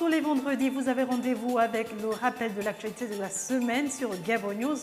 tous les vendredis, vous avez rendez-vous avec le rappel de l'actualité de la semaine sur Gabon News.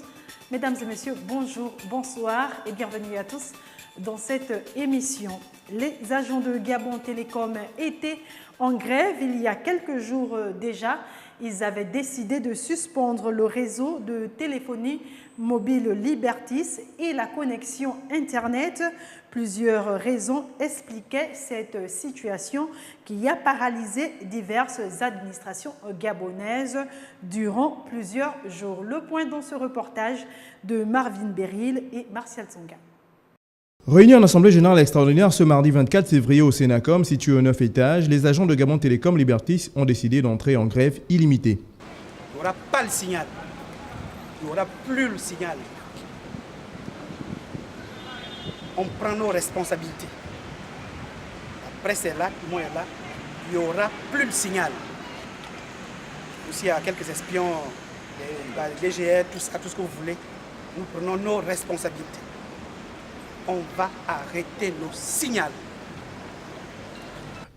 Mesdames et messieurs, bonjour, bonsoir et bienvenue à tous dans cette émission. Les agents de Gabon Télécom étaient en grève il y a quelques jours déjà. Ils avaient décidé de suspendre le réseau de téléphonie mobile Libertis et la connexion Internet. Plusieurs raisons expliquaient cette situation qui a paralysé diverses administrations gabonaises durant plusieurs jours. Le point dans ce reportage de Marvin Beril et Martial Tsonga. Réunis en assemblée générale extraordinaire ce mardi 24 février au Sénacom, situé au 9 étages, les agents de Gabon Télécom Libertis ont décidé d'entrer en grève illimitée. Il n'y aura pas le signal. Il n'y aura plus le signal. On prend nos responsabilités. Après c'est là, moi et là, il n'y aura plus le signal. Aussi, il y a quelques espions, les DGR, tout ce que vous voulez. Nous prenons nos responsabilités. On va arrêter nos signaux.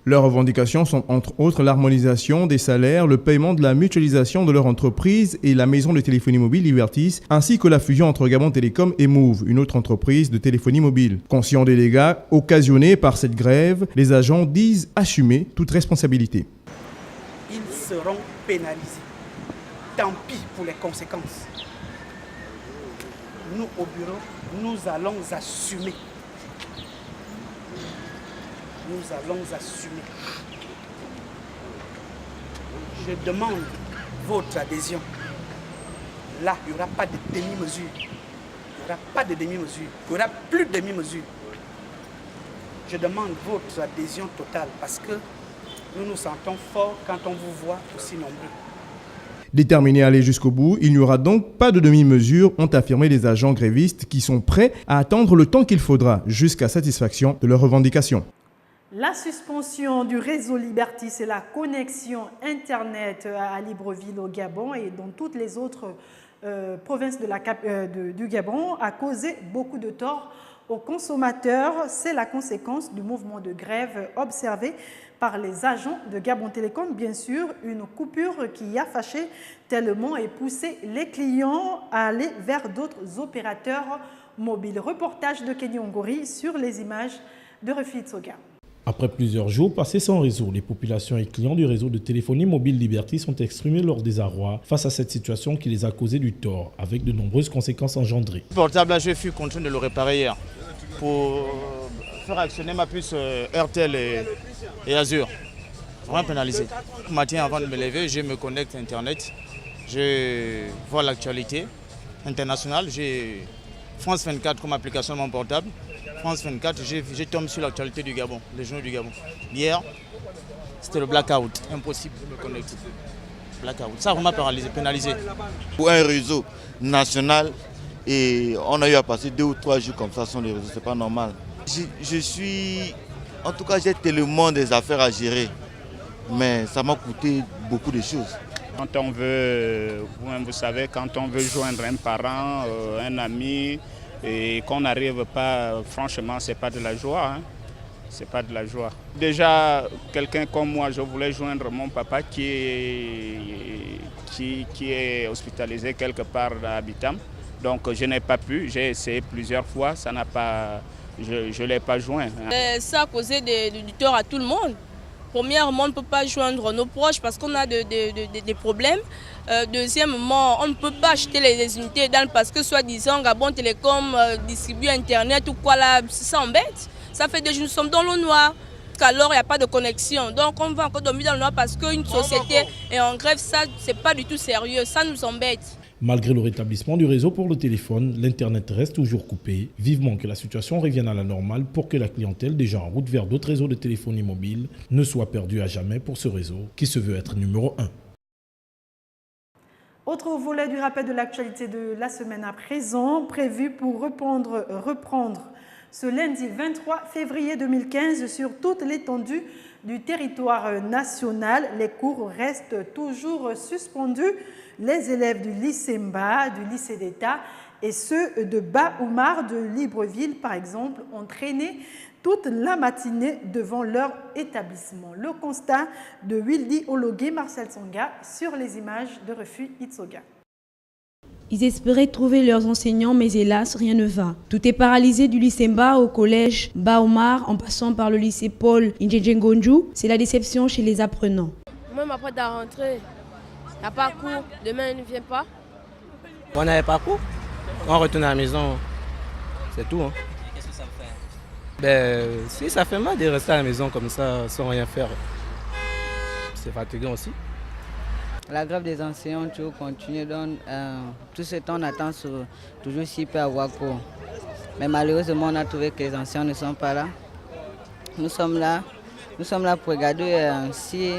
Leurs revendications sont entre autres l'harmonisation des salaires, le paiement de la mutualisation de leur entreprise et la maison de téléphonie mobile Libertis, ainsi que la fusion entre Gabon Télécom et Move, une autre entreprise de téléphonie mobile. Conscients des dégâts occasionnés par cette grève, les agents disent assumer toute responsabilité. Ils seront pénalisés. Tant pis pour les conséquences. Nous, au bureau, nous allons assumer. Nous allons assumer. Je demande votre adhésion. Là, il n'y aura pas de demi-mesure. Il n'y aura pas de demi-mesure. Il n'y aura plus de demi-mesure. Je demande votre adhésion totale parce que nous nous sentons forts quand on vous voit aussi nombreux. Déterminés à aller jusqu'au bout, il n'y aura donc pas de demi-mesure, ont affirmé les agents grévistes qui sont prêts à attendre le temps qu'il faudra jusqu'à satisfaction de leurs revendications. La suspension du réseau Libertis et la connexion Internet à Libreville au Gabon et dans toutes les autres provinces du Gabon a causé beaucoup de tort aux consommateurs. C'est la conséquence du mouvement de grève observé par les agents de Gabon Télécom. Bien sûr, une coupure qui a fâché tellement et poussé les clients à aller vers d'autres opérateurs mobiles. Reportage de Kenny Ongori sur les images de Refit Soga. Après plusieurs jours passés sans réseau, les populations et clients du réseau de téléphonie mobile Libertis ont exprimé leur désarroi face à cette situation qui les a causé du tort, avec de nombreuses conséquences engendrées. Le portable, là, je suis contraint de le réparer hier pour faire actionner ma puce RTL et Azure. Vraiment pénalisé. Le matin, avant de me lever, je me connecte à Internet, je vois l'actualité internationale, j'ai France 24 comme application de mon portable. France 24, je tombe sur l'actualité du Gabon, les journaux du Gabon. Hier, c'était le blackout, impossible de me connecter. Blackout, ça vraiment paralysé, pénalisé. Pour un réseau national, et on a eu à passer 2 ou 3 jours comme ça sans les réseaux, c'est pas normal. En tout cas, j'ai tellement des affaires à gérer, mais ça m'a coûté beaucoup de choses. Quand on veut, vous savez, quand on veut joindre un parent, un ami, et qu'on n'arrive pas, franchement, c'est pas de la joie. Hein. C'est pas de la joie. Déjà, quelqu'un comme moi, je voulais joindre mon papa qui est hospitalisé quelque part à Abitam. Donc je n'ai pas pu, j'ai essayé plusieurs fois, ça n'a pas, je ne l'ai pas joint. Hein. Ça a causé du tort à tout le monde. Premièrement, on ne peut pas joindre nos proches parce qu'on a des problèmes. Deuxièmement, on ne peut pas acheter les unités d'âne parce que soi-disant Gabon Télécom distribue Internet ou quoi là, ça embête. Ça fait des jours, nous sommes dans le noir. Alors il n'y a pas de connexion. Donc on va encore dormir dans le noir parce qu'une société est en grève, ça c'est pas du tout sérieux, ça nous embête. Malgré le rétablissement du réseau pour le téléphone, l'Internet reste toujours coupé. Vivement que la situation revienne à la normale pour que la clientèle déjà en route vers d'autres réseaux de téléphonie mobile ne soit perdue à jamais pour ce réseau qui se veut être numéro 1. Autre volet du rappel de l'actualité de la semaine à présent, prévu pour reprendre ce lundi 23 février 2015 sur toute l'étendue du territoire national. Les cours restent toujours suspendus. Les élèves du lycée Mba, du lycée d'État et ceux de Bas-Oumar de Libreville, par exemple, ont traîné toute la matinée devant leur établissement. Le constat de Wildy Ologué, Marcel Songa sur les images de Refus Itsoga. Ils espéraient trouver leurs enseignants, mais hélas, rien ne va. Tout est paralysé du lycée Mba au collège Baomar, en passant par le lycée Paul Indjengonju. C'est la déception chez les apprenants. Même après la rentrée, il n'y a pas cours. Demain, il ne vient pas. On n'avait pas cours. On retourne à la maison. C'est tout. Hein. Qu'est-ce que ça me fait? Si ça fait mal de rester à la maison comme ça, sans rien faire. C'est fatigant aussi. La grève des enseignants toujours continue, donc tout ce temps on attend toujours s'il peut avoir cours. Mais malheureusement on a trouvé que les enseignants ne sont pas là. Nous sommes là pour regarder si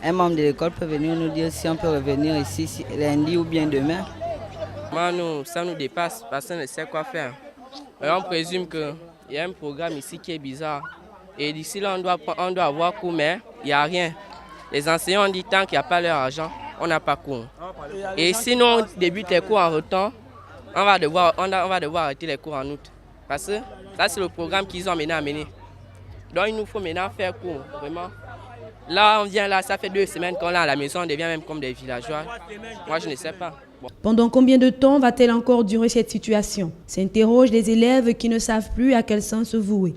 un membre de l'école peut venir nous dire si on peut revenir ici lundi ou bien demain. Ça nous dépasse parce qu'on ne sait quoi faire. Et on présume qu'il y a un programme ici qui est bizarre. Et d'ici là on doit avoir cours mais il n'y a rien. Les enseignants ont dit tant qu'il n'y a pas leur argent, on n'a pas cours. Et sinon on débute les cours en retard, on va devoir arrêter les cours en août. Parce que ça c'est le programme qu'ils ont maintenant à mener. Donc il nous faut maintenant faire cours, vraiment. Là on vient là, ça fait 2 semaines qu'on est à la maison, on devient même comme des villageois. Moi je ne sais pas. Bon. Pendant combien de temps va-t-elle encore durer cette situation? S'interrogent les élèves qui ne savent plus à quel sens se vouer.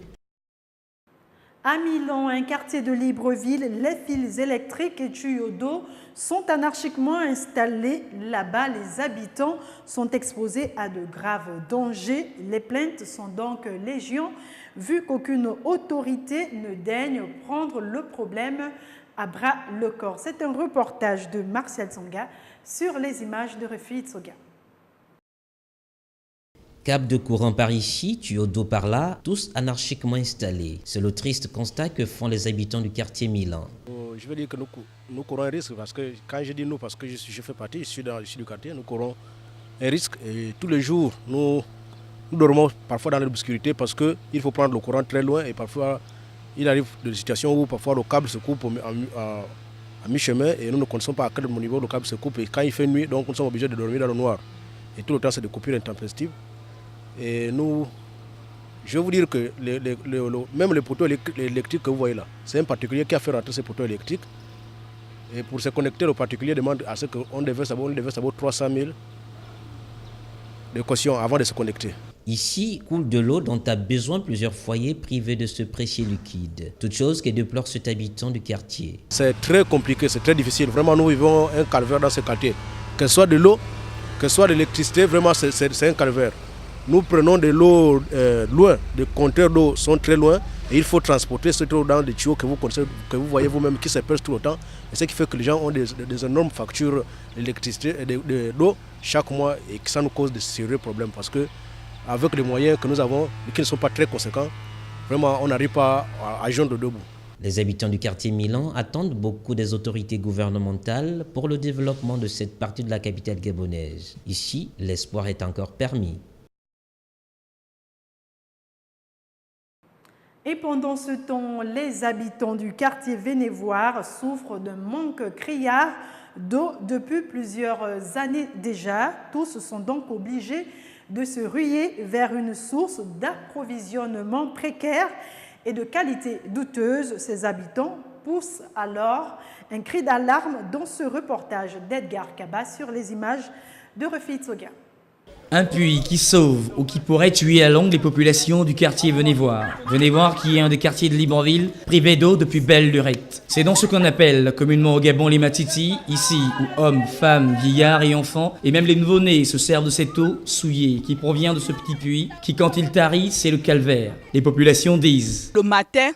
À Milan, un quartier de Libreville, les fils électriques et tuyaux d'eau sont anarchiquement installés. Là-bas, les habitants sont exposés à de graves dangers. Les plaintes sont donc légion, vu qu'aucune autorité ne daigne prendre le problème à bras le corps. C'est un reportage de Martial Songa sur les images de Refus Itsoga. Câble de courant par ici, tuyaux d'eau par là, tous anarchiquement installés. C'est le triste constat que font les habitants du quartier Milan. Je veux dire que nous courons un risque parce que quand je dis nous, parce que je fais partie, je suis du quartier, nous courons un risque et tous les jours nous dormons parfois dans l'obscurité parce qu'il faut prendre le courant très loin et parfois il arrive des situations où parfois le câble se coupe à mi-chemin et nous ne connaissons pas à quel niveau le câble se coupe et quand il fait nuit, donc nous sommes obligés de dormir dans le noir. Et tout le temps c'est des coupures intempestives. Et je vais vous dire que même les poteaux électriques que vous voyez là, c'est un particulier qui a fait rentrer ces poteaux électriques. Et pour se connecter, le particulier demande à ce qu'on déverse d'abord 300 000 de caution avant de se connecter. Ici coule de l'eau dont a besoin plusieurs foyers privés de ce précieux liquide. Toute chose que déplore cet habitant du quartier. C'est très compliqué, c'est très difficile. Vraiment, nous vivons un calvaire dans ce quartier. Que ce soit de l'eau, que ce soit de l'électricité, vraiment c'est un calvaire. Nous prenons de l'eau loin, les compteurs d'eau sont très loin et il faut transporter cette eau dans des tuyaux que vous connaissez, que vous voyez vous-même qui se perdent tout le temps. Et ce qui fait que les gens ont des énormes factures d'électricité et d'eau chaque mois et que ça nous cause de sérieux problèmes parce que avec les moyens que nous avons et qui ne sont pas très conséquents, vraiment on n'arrive pas à joindre debout. Les habitants du quartier Milan attendent beaucoup des autorités gouvernementales pour le développement de cette partie de la capitale gabonaise. Ici, l'espoir est encore permis. Et pendant ce temps, les habitants du quartier Vénévoire souffrent d'un manque criard d'eau depuis plusieurs années déjà. Tous sont donc obligés de se ruer vers une source d'approvisionnement précaire et de qualité douteuse. Ces habitants poussent alors un cri d'alarme dans ce reportage d'Edgar Kaba sur les images de Refus Itsoga. Un puits qui sauve ou qui pourrait tuer à longue les populations du quartier Vénévoire. Vénévoire qui est un des quartiers de Libreville, privé d'eau depuis belle lurette. C'est dans ce qu'on appelle communément au Gabon les matiti, ici où hommes, femmes, vieillards et enfants, et même les nouveau-nés se servent de cette eau souillée qui provient de ce petit puits, qui quand il tarit, c'est le calvaire. Les populations disent. Le matin,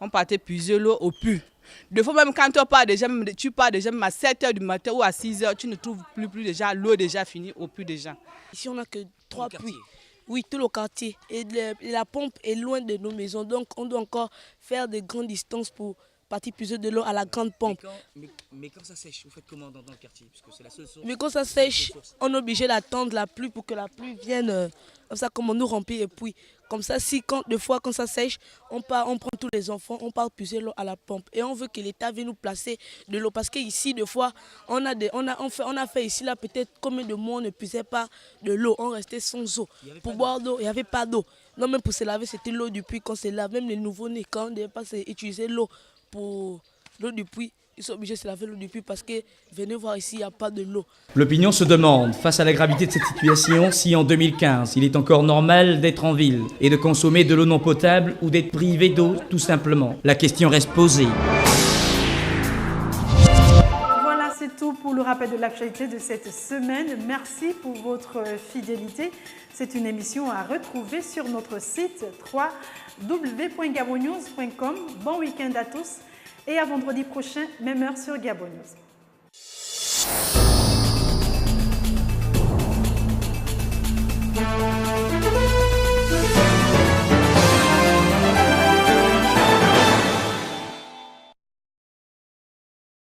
on partait puiser l'eau au puits. Des fois même quand tu pars déjà même à 7h du matin ou à 6h, tu ne trouves plus déjà l'eau est déjà finie au puits déjà. Ici on n'a que 3 puits. Oui, tout le quartier. Et la pompe est loin de nos maisons, donc on doit encore faire de grandes distances pour partir puiser de l'eau à la grande pompe. Mais quand ça sèche, vous faites comment dans le quartier? Parce que c'est la seule source. Mais quand ça sèche, on est obligé d'attendre la pluie pour que la pluie vienne. Comme ça, comme on nous remplit et puis Comme ça, si des fois quand ça sèche, on prend tous les enfants, on part puiser l'eau à la pompe. Et on veut que l'État vienne nous placer de l'eau. Parce qu'ici, des fois, on a fait ici, là, peut-être combien de mois on ne puisait pas de l'eau. On restait sans eau. Pour boire d'eau, il n'y avait pas d'eau. Non, même pour se laver, c'était l'eau du puits qu'on se lave. Même les nouveaux-nés, quand on ne devait pas utiliser l'eau pour l'eau du puits, ils sont obligés de se laver l'eau du puits parce que venez voir ici, il n'y a pas de l'eau. L'opinion se demande, face à la gravité de cette situation, si en 2015, il est encore normal d'être en ville et de consommer de l'eau non potable ou d'être privé d'eau, tout simplement. La question reste posée. Voilà, c'est tout pour le rappel de l'actualité de cette semaine. Merci pour votre fidélité. C'est une émission à retrouver sur notre site www.gabonnews.com. Bon week-end à tous et à vendredi prochain, même heure sur Gabon News.